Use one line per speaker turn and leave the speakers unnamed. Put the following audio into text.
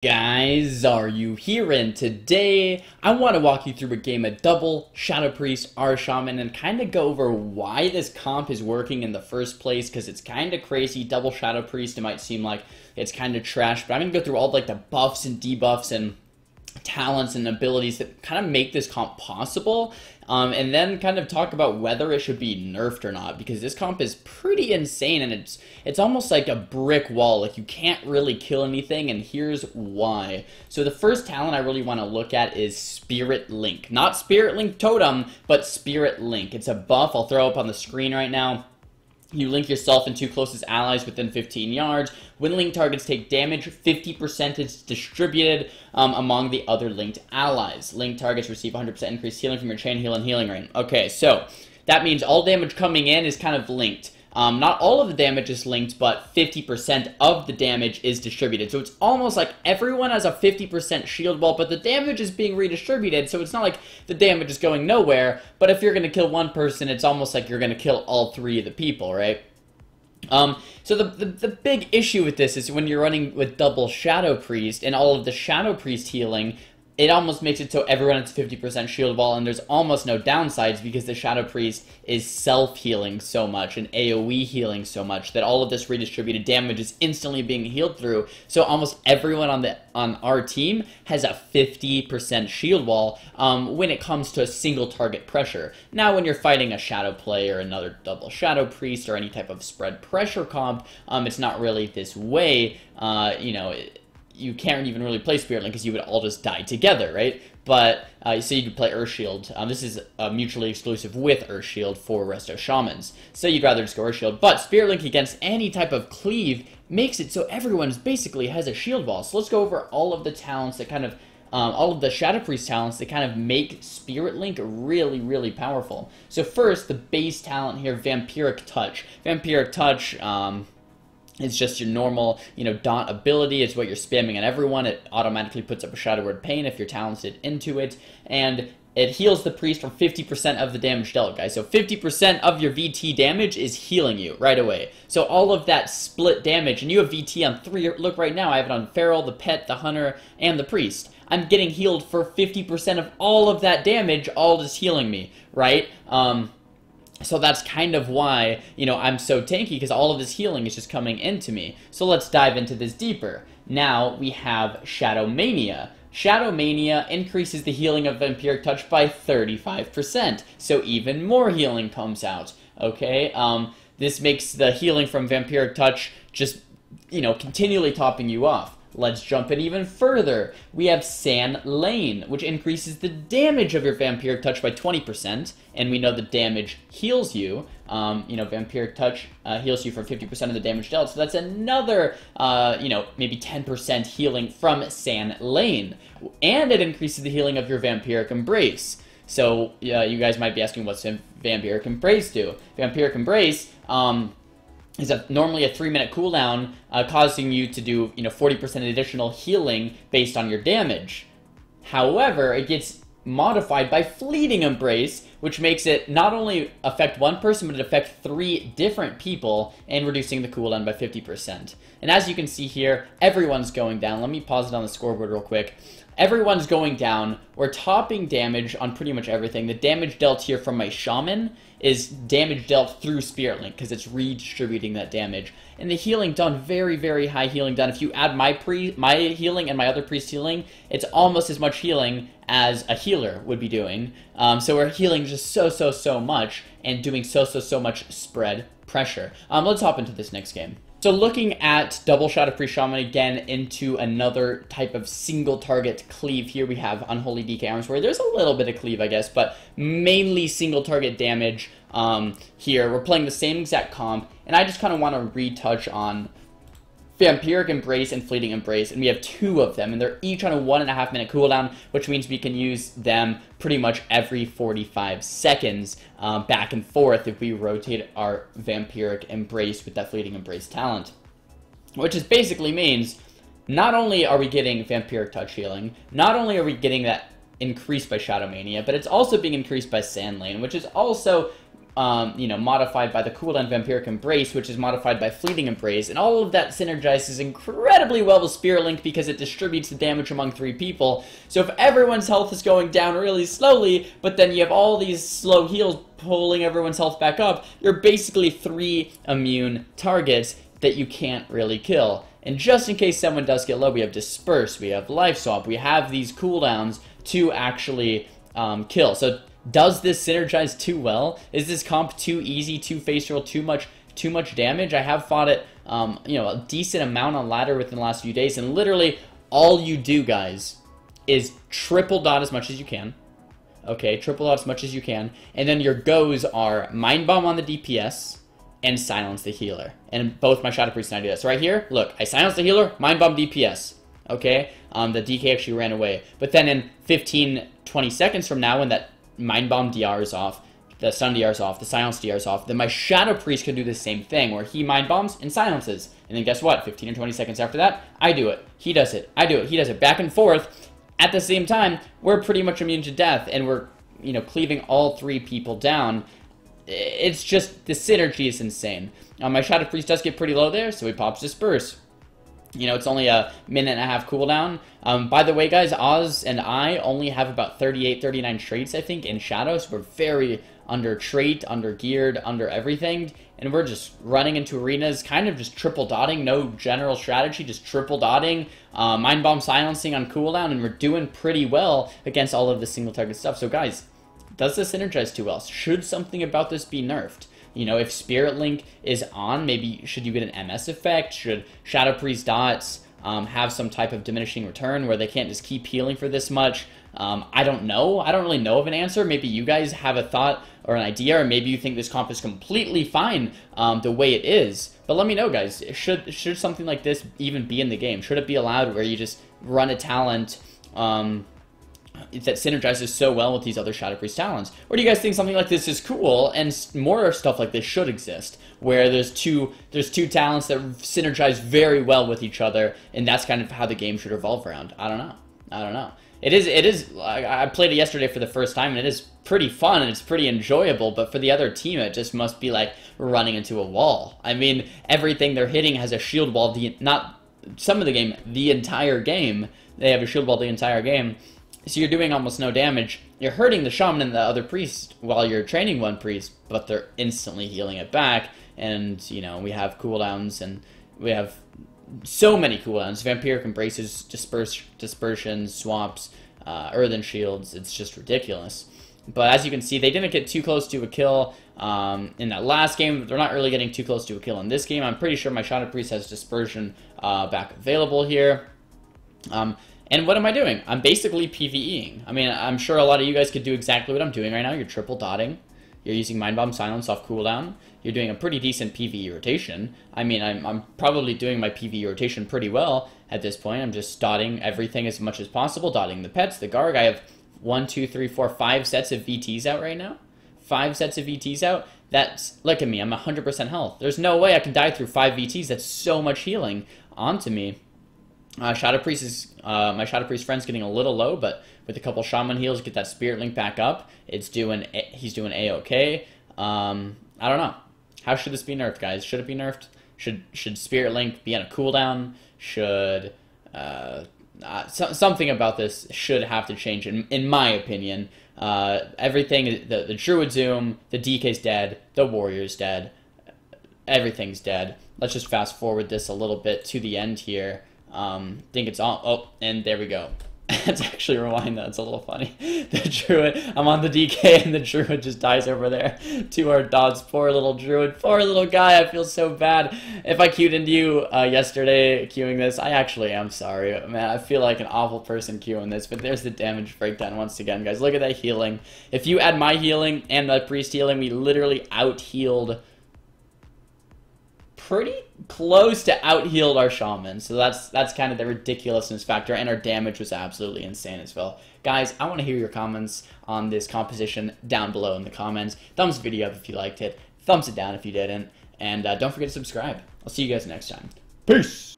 Guys, Xaryu here, and today I want to walk you through a game of double Shadow Priest, R Shaman, and kind of go over why this comp is working in the first place, because it's kind of crazy. Double Shadow Priest, it might seem like it's kind of trash, but I'm going to go through all like the buffs and debuffs and talents and abilities that kind of make this comp possible, and then kind of talk about whether it should be nerfed or not, because this comp is pretty insane, and it's almost like a brick wall. Like, you can't really kill anything, and here's why. So the first talent I really want to look at is Spirit Link. Not Spirit Link Totem, but Spirit Link. It's a buff I'll throw up on the screen right now. You link yourself and two closest allies within 15 yards. When linked targets take damage, 50% is distributed among the other linked allies. Linked targets receive 100% increased healing from your chain heal and healing ring. Okay, so that means all damage coming in is kind of linked. Not all of the damage is linked, but 50% of the damage is distributed. So it's almost like everyone has a 50% shield wall, but the damage is being redistributed, so it's not like the damage is going nowhere. But if you're going to kill one person, it's almost like you're going to kill all three of the people, right? So the big issue with this is when you're running with double Shadow Priest and all of the Shadow Priest healing, it almost makes it so everyone has 50% shield wall, and there's almost no downsides because the Shadow Priest is self-healing so much and AoE healing so much that all of this redistributed damage is instantly being healed through. So almost everyone on our team has a 50% shield wall when it comes to a single target pressure. Now, when you're fighting a Shadow Play or another double Shadow Priest or any type of spread pressure comp, it's not really this way. You can't even really play Spirit Link because you would all just die together, right? But, so you could play Earthshield. This is mutually exclusive with Earthshield for Resto Shamans. So you'd rather just go Earthshield. But Spirit Link against any type of cleave makes it so everyone basically has a shield wall. So let's go over all of the talents that kind of, all of the Shadow Priest talents that kind of make Spirit Link really, really powerful. So first, the base talent here, Vampiric Touch. Vampiric Touch, it's just your normal, daunt ability. It's what you're spamming on everyone. It automatically puts up a Shadow Word Pain if you're talented into it. And it heals the priest from 50% of the damage dealt, guys. So 50% of your VT damage is healing you right away. So all of that split damage, and you have VT on 3. Look right now, I have it on Feral, the Pet, the Hunter, and the Priest. I'm getting healed for 50% of all of that damage, all just healing me, right? So that's kind of why, I'm so tanky, because all of this healing is just coming into me. So let's dive into this deeper. Now we have Shadow Mania. Shadow Mania increases the healing of Vampiric Touch by 35%. So even more healing comes out, okay? This makes the healing from Vampiric Touch just, continually topping you off. Let's jump in even further. We have Sand Lane, which increases the damage of your Vampiric Touch by 20%, and we know the damage heals you. Vampiric Touch heals you for 50% of the damage dealt, so that's another, maybe 10% healing from Sand Lane. And it increases the healing of your Vampiric Embrace. So, you guys might be asking, what's Vampiric Embrace do? Vampiric Embrace, is normally a 3-minute cooldown, causing you to do, 40% additional healing based on your damage. However, it gets modified by Fleeting Embrace, which makes it not only affect one person, but it affects 3 different people, and reducing the cooldown by 50%. And as you can see here, everyone's going down. Let me pause it on the scoreboard real quick. Everyone's going down. We're topping damage on pretty much everything. The damage dealt here from my Shaman is damage dealt through Spirit Link, because it's redistributing that damage. And the healing done, very, very high healing done. If you add my healing and my other priest healing, it's almost as much healing as a healer would be doing. So we're healing just so much, and doing so much spread pressure. Let's hop into this next game. So looking at double Shadow Priest Shaman again into another type of single target cleave, here we have Unholy DK Arms, where there's a little bit of cleave, I guess, but mainly single target damage. Here we're playing the same exact comp, and I just kind of want to retouch on Vampiric Embrace and Fleeting Embrace, and we have 2 of them, and they're each on a 1.5-minute cooldown, which means we can use them pretty much every 45 seconds, back and forth, if we rotate our Vampiric Embrace with that Fleeting Embrace talent. Which just basically means, not only are we getting Vampiric Touch healing, not only are we getting that increased by Shadow Mania, but it's also being increased by Sand Lane, which is also you know, modified by the cooldown Vampiric Embrace, which is modified by Fleeting Embrace, and all of that synergizes incredibly well with Spirit Link because it distributes the damage among 3 people. So if everyone's health is going down really slowly, but then you have all these slow heals pulling everyone's health back up, you're basically 3 immune targets that you can't really kill. And just in case someone does get low, we have Disperse, we have Life Swap, we have these cooldowns to actually kill. So does this synergize too well? Is this comp too easy, too face roll, too much damage? I have fought it, you know, a decent amount on ladder within the last few days, and literally all you do, guys, is triple dot as much as you can. Okay, triple dot as much as you can, and then your goes are Mind Bomb on the DPS and silence the healer. And both my Shadow Priest and I do that. So right here, look, I silence the healer, Mind Bomb DPS. Okay, the DK actually ran away. But then in 15-20 seconds from now, when that Mind Bomb DR is off, the Stun DR is off, the Silence DR is off, then my Shadow Priest can do the same thing, where he Mind Bombs and silences. And then guess what? 15 or 20 seconds after that, I do it. He does it. I do it. He does it. Back and forth. At the same time, we're pretty much immune to death, and we're, you know, cleaving all 3 people down. It's just, the synergy is insane. My Shadow Priest does get pretty low there, so he pops Disperse. You know, it's only a minute and a half cooldown. By the way, guys, Oz and I only have about 38, 39 traits, I think, in Shadows. We're very under trait, under geared, under everything. And we're just running into arenas, kind of just triple dotting, no general strategy, just triple dotting, Mind Bomb silencing on cooldown, and we're doing pretty well against all of the single target stuff. So, guys, does this synergize too well? Should something about this be nerfed? You know, if Spirit Link is on, maybe should you get an MS effect? Should Shadow Priest dots have some type of diminishing return where they can't just keep healing for this much? I don't know. I don't really know of an answer. Maybe you guys have a thought or an idea, or maybe you think this comp is completely fine the way it is. But let me know, guys. Should something like this even be in the game? Should it be allowed where you just run a talent that synergizes so well with these other Shadow Priest talents? Or do you guys think something like this is cool and more stuff like this should exist, where there's two talents that synergize very well with each other, and that's kind of how the game should evolve around? I don't know. It is. I played it yesterday for the first time, and it is pretty fun and it's pretty enjoyable. But for the other team, it just must be like running into a wall. I mean, everything they're hitting has a shield wall. Not some of the game, the entire game. They have a shield wall the entire game. So you're doing almost no damage. You're hurting the shaman and the other priest while you're training one priest, but they're instantly healing it back. And, you know, we have cooldowns, and we have so many cooldowns. Vampiric Embraces, Dispersions, Swaps, Earthen Shields. It's just ridiculous. But as you can see, they didn't get too close to a kill in that last game. They're not really getting too close to a kill in this game. I'm pretty sure my Shadow Priest has Dispersion back available here. And what am I doing? I'm basically PvEing. I mean, I'm sure a lot of you guys could do exactly what I'm doing right now. You're triple dotting. You're using Mind Bomb Silence off cooldown. You're doing a pretty decent PvE rotation. I mean, I'm probably doing my PvE rotation pretty well at this point. I'm just dotting everything as much as possible. Dotting the pets, the Garg. I have 1, 2, 3, 4, 5 sets of VTs out right now. 5 sets of VTs out. That's, look at me, I'm 100% health. There's no way I can die through 5 VTs. That's so much healing onto me. Shadow Priest is, my Shadow Priest friend's getting a little low, but with a couple Shaman heals, get that Spirit Link back up. He's doing A-okay. I don't know. How should this be nerfed, guys? Should it be nerfed? Should Spirit Link be on a cooldown? Should, something about this should have to change, in my opinion. Everything, the Druid Zoom, the DK's dead, the Warrior's dead, everything's dead. Let's just fast forward this a little bit to the end here. Think it's all, oh, and there we go. Let's actually rewind that, it's a little funny. The Druid, I'm on the DK and the Druid just dies over there to our dots. Poor little Druid, poor little guy, I feel so bad. If I queued into you yesterday queuing this, I actually am sorry. Man, I feel like an awful person queuing this, but there's the damage breakdown once again, guys. Look at that healing. If you add my healing and the priest healing, we literally out-healed, pretty close to out-healed our shaman. So that's kind of the ridiculousness factor, and our damage was absolutely insane as well. Guys, I want to hear your comments on this composition down below in the comments. Thumbs the video up if you liked it. Thumbs it down if you didn't. And don't forget to subscribe. I'll see you guys next time. Peace!